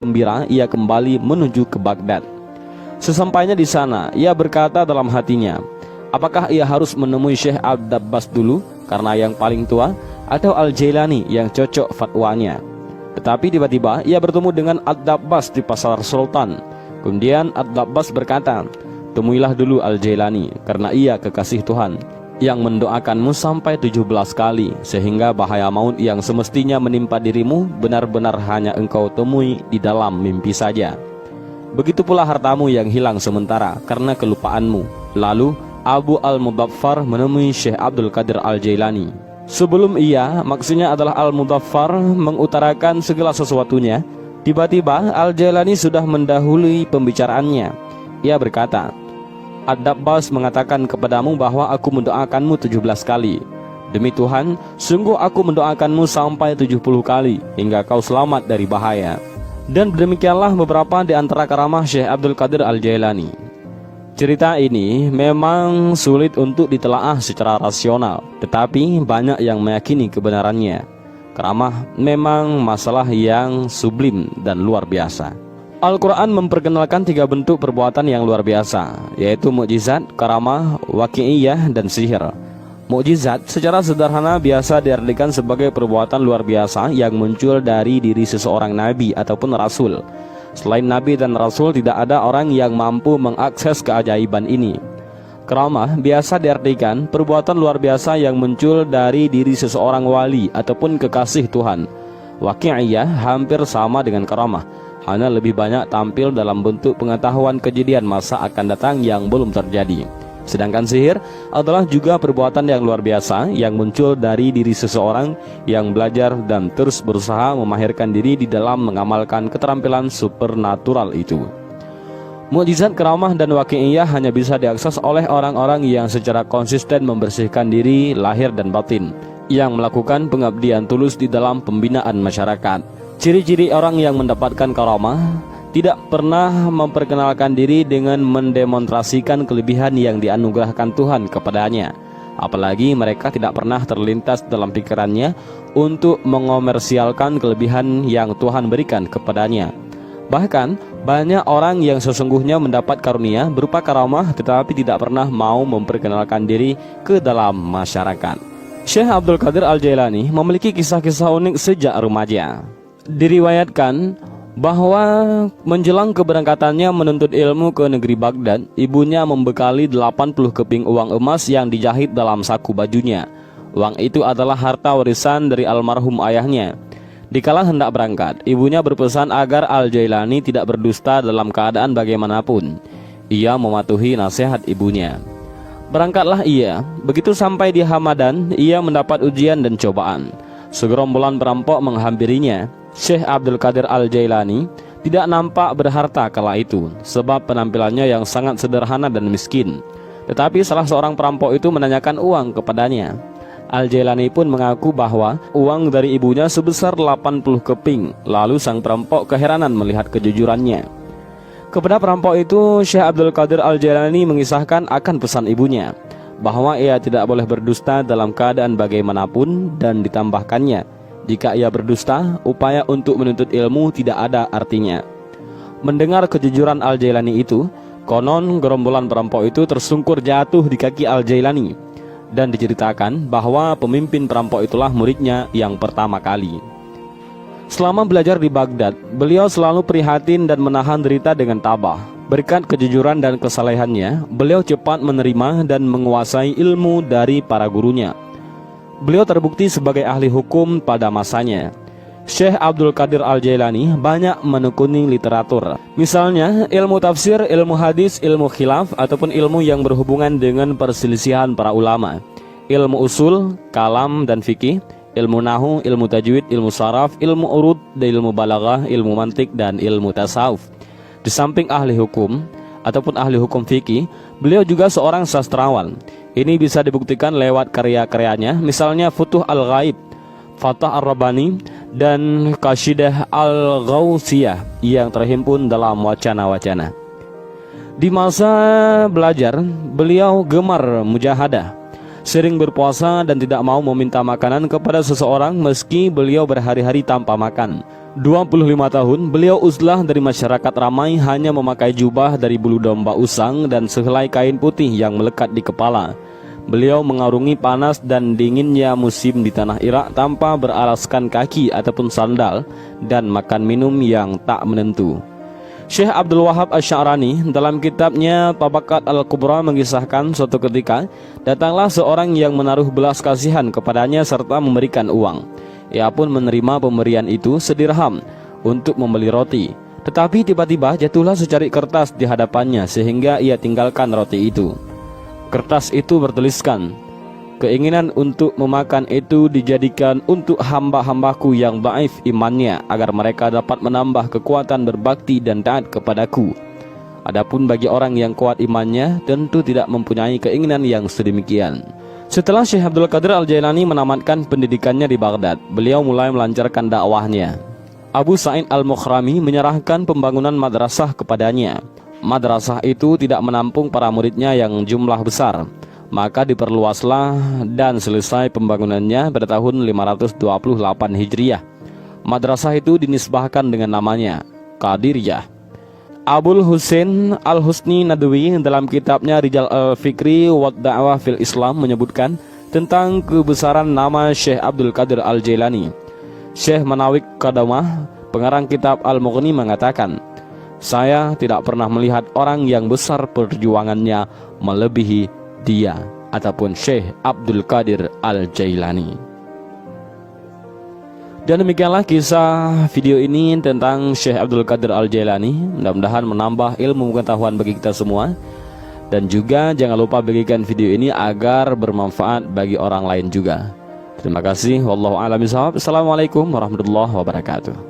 gembira ia kembali menuju ke Baghdad. Sesampainya di sana, ia berkata dalam hatinya, apakah ia harus menemui Syekh Ad-Dabbas dulu karena yang paling tua, atau Al-Jailani yang cocok fatwanya? Tetapi tiba-tiba ia bertemu dengan Ad-Dabbas di pasar Sultan. Kemudian Ad-Dabbas berkata, temuilah dulu Al-Jailani karena ia kekasih Tuhan yang mendoakanmu sampai 17 kali, sehingga bahaya maut yang semestinya menimpa dirimu benar-benar hanya engkau temui di dalam mimpi saja. Begitu pula hartamu yang hilang sementara karena kelupaanmu. Lalu Abu Al-Mudaffar menemui Syekh Abdul Qadir Al-Jailani. Sebelum ia, maksudnya adalah Al-Mudaffar, mengutarakan segala sesuatunya, tiba-tiba Al-Jailani sudah mendahului pembicaraannya. Ia berkata, Ad-Dabbas mengatakan kepadamu bahwa aku mendoakanmu 17 kali. Demi Tuhan, sungguh aku mendoakanmu sampai 70 kali hingga kau selamat dari bahaya. Dan demikianlah beberapa di antara karamah Syekh Abdul Qadir Al-Jailani. Cerita ini memang sulit untuk ditelaah secara rasional, tetapi banyak yang meyakini kebenarannya. Karamah memang masalah yang sublim dan luar biasa. Al-Quran memperkenalkan 3 bentuk perbuatan yang luar biasa, yaitu mukjizat, karamah, waqi'iyah, dan sihir. Mukjizat secara sederhana biasa diartikan sebagai perbuatan luar biasa yang muncul dari diri seseorang nabi ataupun rasul. Selain nabi dan rasul, tidak ada orang yang mampu mengakses keajaiban ini. Karamah biasa diartikan perbuatan luar biasa yang muncul dari diri seseorang wali ataupun kekasih Tuhan. Waqi'iyah hampir sama dengan karamah, hanya lebih banyak tampil dalam bentuk pengetahuan kejadian masa akan datang yang belum terjadi. Sedangkan sihir adalah juga perbuatan yang luar biasa yang muncul dari diri seseorang yang belajar dan terus berusaha memahirkan diri di dalam mengamalkan keterampilan supernatural itu. Mukjizat, karamah, dan waqi'iyah hanya bisa diakses oleh orang-orang yang secara konsisten membersihkan diri lahir dan batin, yang melakukan pengabdian tulus di dalam pembinaan masyarakat. Ciri-ciri orang yang mendapatkan karamah tidak pernah memperkenalkan diri dengan mendemonstrasikan kelebihan yang dianugerahkan Tuhan kepadanya. Apalagi mereka tidak pernah terlintas dalam pikirannya untuk mengomersialkan kelebihan yang Tuhan berikan kepadanya. Bahkan banyak orang yang sesungguhnya mendapat karunia berupa karamah tetapi tidak pernah mau memperkenalkan diri ke dalam masyarakat. Syekh Abdul Qadir Al-Jailani memiliki kisah-kisah unik sejak remaja. Diriwayatkan bahwa menjelang keberangkatannya menuntut ilmu ke negeri Baghdad, ibunya membekali 80 keping uang emas yang dijahit dalam saku bajunya. Uang itu adalah harta warisan dari almarhum ayahnya. Dikala hendak berangkat, ibunya berpesan agar Al-Jailani tidak berdusta dalam keadaan bagaimanapun. Ia mematuhi nasihat ibunya. Berangkatlah ia. Begitu sampai di Hamadan, ia mendapat ujian dan cobaan. Segerombolan perampok menghampirinya. Syekh Abdul Qadir Al-Jailani tidak nampak berharta kala itu, sebab penampilannya yang sangat sederhana dan miskin. Tetapi salah seorang perampok itu menanyakan uang kepadanya. Al-Jailani pun mengaku bahwa uang dari ibunya sebesar 80 keping. Lalu sang perampok keheranan melihat kejujurannya. Kepada perampok itu, Syekh Abdul Qadir Al-Jailani mengisahkan akan pesan ibunya, bahwa ia tidak boleh berdusta dalam keadaan bagaimanapun, dan ditambahkannya, jika ia berdusta, upaya untuk menuntut ilmu tidak ada artinya. Mendengar kejujuran Al-Jailani itu, konon gerombolan perampok itu tersungkur jatuh di kaki Al-Jailani, dan diceritakan bahwa pemimpin perampok itulah muridnya yang pertama kali. Selama belajar di Baghdad, beliau selalu prihatin dan menahan derita dengan tabah. Berkat kejujuran dan kesalehannya, beliau cepat menerima dan menguasai ilmu dari para gurunya. Beliau terbukti sebagai ahli hukum pada masanya. Syekh Abdul Qadir Al-Jailani banyak menekuni literatur. Misalnya ilmu tafsir, ilmu hadis, ilmu khilaf, ataupun ilmu yang berhubungan dengan perselisihan para ulama. Ilmu usul, kalam, dan fikih, ilmu nahu, ilmu tajwid, ilmu saraf, ilmu urud, ilmu balaghah, ilmu mantik, dan ilmu tasawuf. Di samping ahli hukum ataupun ahli hukum fikih, beliau juga seorang sastrawan. Ini bisa dibuktikan lewat karya-karyanya, misalnya Futuh Al-Ghaib, Fatah Ar-Rabbani, dan Qasidah Al-Ghawsiyah yang terhimpun dalam wacana-wacana. Di masa belajar, beliau gemar mujahadah. sering berpuasa dan tidak mau meminta makanan kepada seseorang meski beliau berhari-hari tanpa makan. 25 tahun, beliau uzlah dari masyarakat ramai, hanya memakai jubah dari bulu domba usang dan sehelai kain putih yang melekat di kepala. Beliau mengarungi panas dan dinginnya musim di tanah Irak tanpa beralaskan kaki ataupun sandal dan makan minum yang tak menentu. Syekh Abdul Wahab Asy-Sya'rani dalam kitabnya Tabaqat Al-Kubra mengisahkan suatu ketika datanglah seorang yang menaruh belas kasihan kepadanya serta memberikan uang. Ia pun menerima pemberian itu sedirham untuk membeli roti. Tetapi tiba-tiba jatuhlah secari kertas di hadapannya sehingga ia tinggalkan roti itu. Kertas itu bertuliskan, keinginan untuk memakan itu dijadikan untuk hamba-hambaku yang dhaif imannya, agar mereka dapat menambah kekuatan berbakti dan taat kepadaku. Adapun bagi orang yang kuat imannya, tentu tidak mempunyai keinginan yang sedemikian. Setelah Syekh Abdul Qadir Al-Jailani menamatkan pendidikannya di Baghdad, beliau mulai melancarkan dakwahnya. Abu Sa'id Al-Mukhrami menyerahkan pembangunan madrasah kepadanya. Madrasah itu tidak menampung para muridnya yang jumlah besar, maka diperluaslah dan selesai pembangunannya pada tahun 528 Hijriah. Madrasah itu dinisbahkan dengan namanya Qadiriyah. Abul Husain Al-Husni Nadwi dalam kitabnya Rijal Al-Fikri wa Da'wah fil Islam menyebutkan tentang kebesaran nama Syekh Abdul Qadir Al-Jailani. Syekh Manawik Qadamah, pengarang kitab Al-Mughni, mengatakan, saya tidak pernah melihat orang yang besar perjuangannya melebihi dia ataupun Syekh Abdul Qadir Al-Jailani. Dan demikianlah kisah video ini tentang Syekh Abdul Qadir Al-Jailani. Mudah-mudahan menambah ilmu pengetahuan bagi kita semua. Dan juga jangan lupa bagikan video ini agar bermanfaat bagi orang lain juga. Terima kasih. Wallahu a'lam bishawab. Assalamualaikum warahmatullahi wabarakatuh.